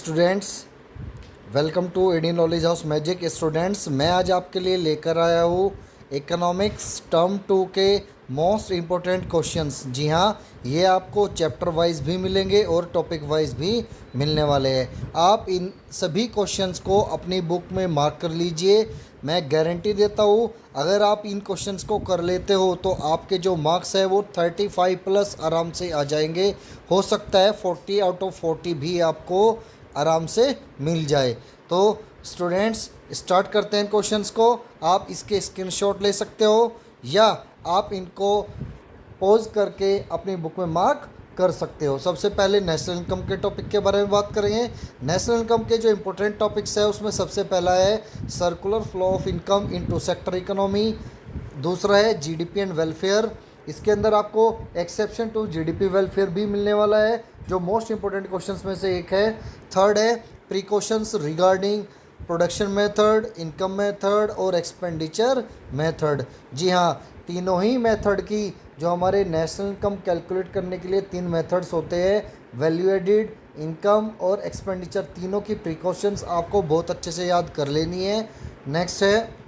Students, welcome to AD knowledge house magic. Students, मैं आज आपके लिए लेकर आया हूँ इकोनॉमिक्स टर्म 2 के मोस्ट इम्पोर्टेंट क्वेश्चंस। जी हाँ, ये आपको चैप्टर वाइज भी मिलेंगे और टॉपिक वाइज भी मिलने वाले हैं। आप इन सभी क्वेश्चंस को अपनी बुक में मार्क कर लीजिए। मैं गारंटी देता हूँ, अगर आप इन क्वेश्चंस को कर लेते हो तो आपके जो मार्क्स है वो 35 प्लस आराम से आ जाएंगे। हो सकता है 40 आउट ऑफ 40 भी आपको आराम से मिल जाए। तो स्टूडेंट्स, स्टार्ट करते हैं क्वेश्चंस को। आप इसके स्क्रीनशॉट ले सकते हो या आप इनको पॉज करके अपनी बुक में मार्क कर सकते हो। सबसे पहले नेशनल इनकम के टॉपिक के बारे में बात करेंगे। नेशनल इनकम के जो इंपॉर्टेंट टॉपिक्स है उसमें सबसे पहला है circular flow of income into sector economy. दूसरा है जीडीपी एंड वेलफेयर। इसके अंदर आपको एक्सेप्शन टू जीडीपी वेलफेयर भी मिलने वाला है, जो मोस्ट इंपॉर्टेंट क्वेश्चंस में से एक है। थर्ड है precautions regarding production method, income method और एक्सपेंडिचर मेथड। जी हाँ, तीनों ही मेथड की जो हमारे नेशनल इनकम कैलकुलेट करने के लिए तीन मेथड्स होते हैं, वैल्यू एडिड, इनकम और एक्सपेंडिचर, तीनों की प्रिकॉशंस आपको बहुत अच्छे से याद कर लेनी है। नेक्स्ट है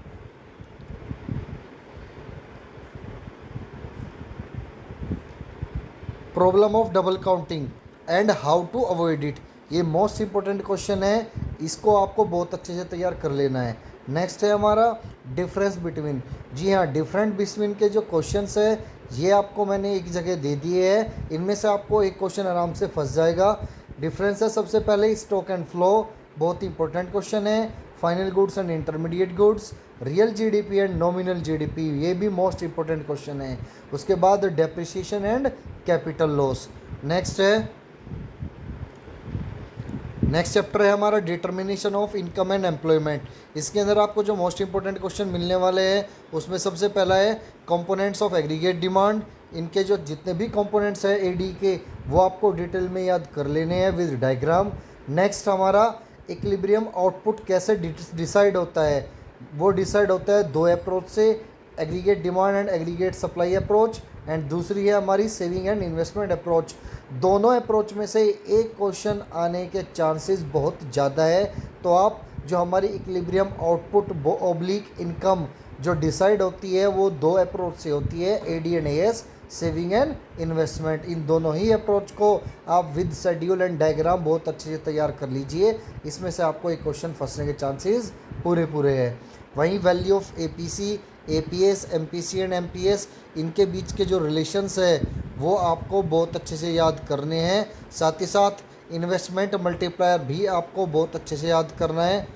problem of double counting and how to avoid it. ये मोस्ट इंपॉर्टेंट क्वेश्चन है, इसको आपको बहुत अच्छे से तैयार कर लेना है। नेक्स्ट है हमारा डिफरेंस बिटवीन। जी हाँ, डिफरेंट बिटवीन के जो क्वेश्चंस है ये आपको मैंने एक जगह दे दिए हैं। इनमें से आपको एक क्वेश्चन आराम से फंस जाएगा। डिफरेंस है सबसे पहले स्टॉक एंड फ्लो, बहुत इंपॉर्टेंट क्वेश्चन है। Final goods and intermediate goods, real GDP and nominal GDP, ये भी मोस्ट इंपॉर्टेंट क्वेश्चन है। उसके बाद depreciation and capital loss. Next chapter है हमारा determination of income and employment. इसके अंदर आपको जो मोस्ट इंपॉर्टेंट क्वेश्चन मिलने वाले हैं उसमें सबसे पहला है कंपोनेंट्स ऑफ एग्रीगेट डिमांड। इनके जो जितने भी कंपोनेंट्स हैं एडी के, वो आपको डिटेल में याद कर लेने हैं विद डायग्राम। नेक्स्ट हमारा इक्विलिब्रियम आउटपुट कैसे डिसाइड होता है, वो डिसाइड होता है दो अप्रोच से, aggregate demand and aggregate supply approach, and दूसरी है हमारी सेविंग एंड इन्वेस्टमेंट अप्रोच। दोनों अप्रोच में से एक क्वेश्चन आने के चांसेस बहुत ज़्यादा है। तो आप जो हमारी इक्विलिब्रियम आउटपुट ऑब्लिक इनकम जो डिसाइड होती है वो दो अप्रोच से होती है, AD and AS, saving and investment. इन दोनों ही अप्रोच को आप विद शेड्यूल एंड डायग्राम बहुत अच्छे से तैयार कर लीजिए। इसमें से आपको एक क्वेश्चन फंसने के चांसेस पूरे हैं। वहीं value of APC, APS, MPC and MPS, इनके बीच के जो रिलेशंस है वो आपको बहुत अच्छे से याद करने हैं। साथ ही साथ इन्वेस्टमेंट मल्टीप्लायर भी आपको बहुत अच्छे से याद करना है।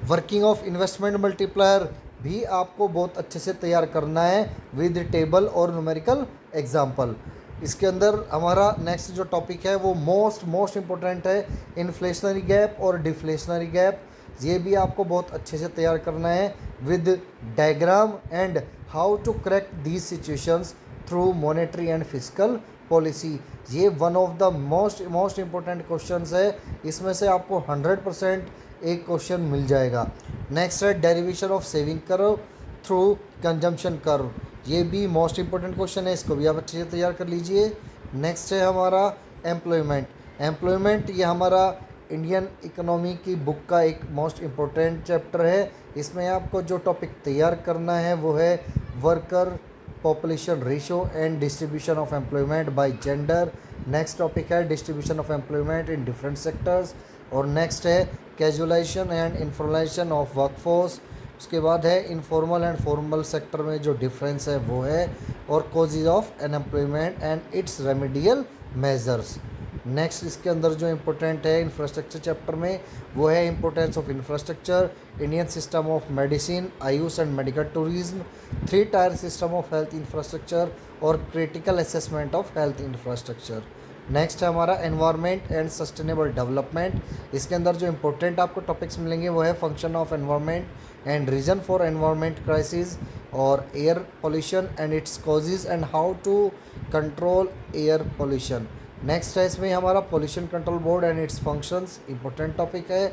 वर्किंग ऑफ इन्वेस्टमेंट मल्टीप्लायर भी आपको बहुत अच्छे से तैयार करना है विद टेबल और न्यूमेरिकल एग्जाम्पल। इसके अंदर हमारा नेक्स्ट जो टॉपिक है वो मोस्ट इम्पोर्टेंट है, इन्फ्लेशनरी गैप और डिफ्लेशनरी गैप। ये भी आपको बहुत अच्छे से तैयार करना है with diagram and how to correct these situations through monetary and physical policy. ये one of the most important questions है, इसमें से आपको 100% एक क्वेश्चन मिल जाएगा। नेक्स्ट है derivation of saving curve through consumption curve. ये भी मोस्ट इंपॉर्टेंट क्वेश्चन है, इसको भी आप अच्छे से तैयार कर लीजिए। नेक्स्ट है हमारा एम्प्लॉयमेंट ये हमारा इंडियन इकोनॉमी की बुक का एक मोस्ट इम्पोर्टेंट चैप्टर है। इसमें आपको जो टॉपिक तैयार करना है वो है worker population ratio and distribution of employment by gender. Next topic है distribution of employment in different sectors. और नेक्स्ट है casualisation and informalisation of workforce. उसके बाद है इनफॉर्मल एंड फॉर्मल सेक्टर में जो डिफरेंस है वो है, और causes of unemployment and it's remedial measures. Next इसके अंदर जो इम्पोर्टेंट है इंफ्रास्ट्रक्चर चैप्टर में वो है importance of infrastructure, Indian system of medicine, AYUSH and medical tourism, 3 tier system of health infrastructure और critical assessment of health infrastructure. Next है हमारा एनवायरनमेंट एंड सस्टेनेबल डेवलपमेंट। इसके अंदर जो इंपॉर्टेंट आपको टॉपिक्स मिलेंगे वो है function of environment and reason for environment crisis, और air pollution and its causes and how to control air pollution. Next है इसमें हमारा pollution control board and its functions, important topic है।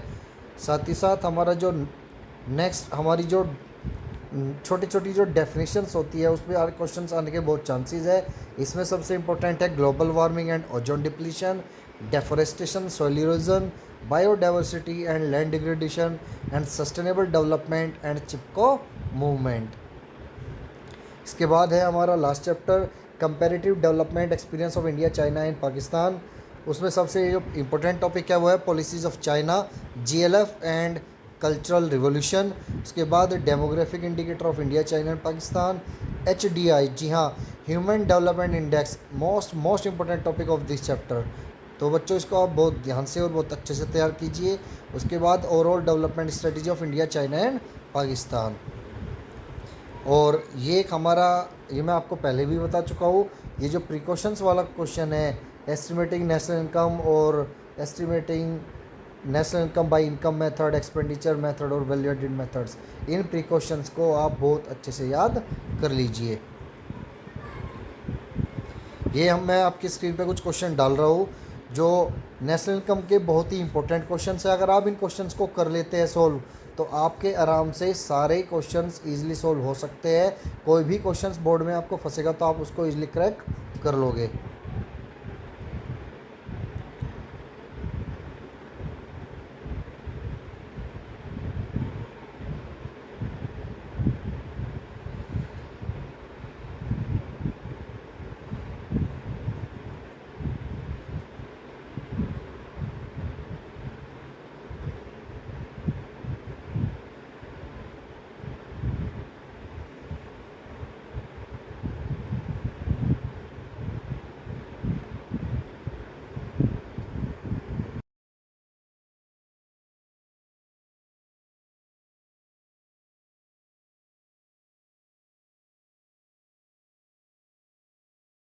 साथ ही साथ हमारा जो नेक्स्ट हमारी जो छोटी छोटी जो डेफिनेशंस होती है उसमें क्वेश्चंस आने के बहुत चांसेस है। इसमें सबसे इंपॉर्टेंट है global warming and ozone depletion, deforestation, soil erosion, biodiversity and land degradation, and sustainable development and Chipko movement. इसके बाद है हमारा last chapter comparative development experience of India, China and Pakistan. उसमें सबसे जो इम्पोर्टेंट टॉपिक है वो है policies of China, GLF and cultural revolution. उसके बाद demographic indicator of India, China and Pakistan, HDI, जी हाँ, human development index, most important topic of this chapter. तो बच्चों इसको आप बहुत ध्यान से और बहुत अच्छे से तैयार कीजिए। उसके बाद overall development strategy of India, China and Pakistan. और ये एक हमारा, ये मैं आपको पहले भी बता चुका हूँ, ये जो प्रिकॉशंस वाला क्वेश्चन है, एस्टिमेटिंग नेशनल इनकम और estimating national income by income method, expenditure method और वैल्यू एडेड मेथड्स, इन प्रिकॉशंस को आप बहुत अच्छे से याद कर लीजिए। ये मैं आपकी स्क्रीन पे कुछ क्वेश्चन डाल रहा हूँ जो नेशनल इनकम के बहुत ही इंपॉर्टेंट क्वेश्चंस है। अगर आप इन क्वेश्चंस को कर लेते हैं सॉल्व, तो आपके आराम से सारे क्वेश्चंस इजीली सॉल्व हो सकते हैं। कोई भी क्वेश्चंस बोर्ड में आपको फंसेगा तो आप उसको इजीली क्रैक कर लोगे।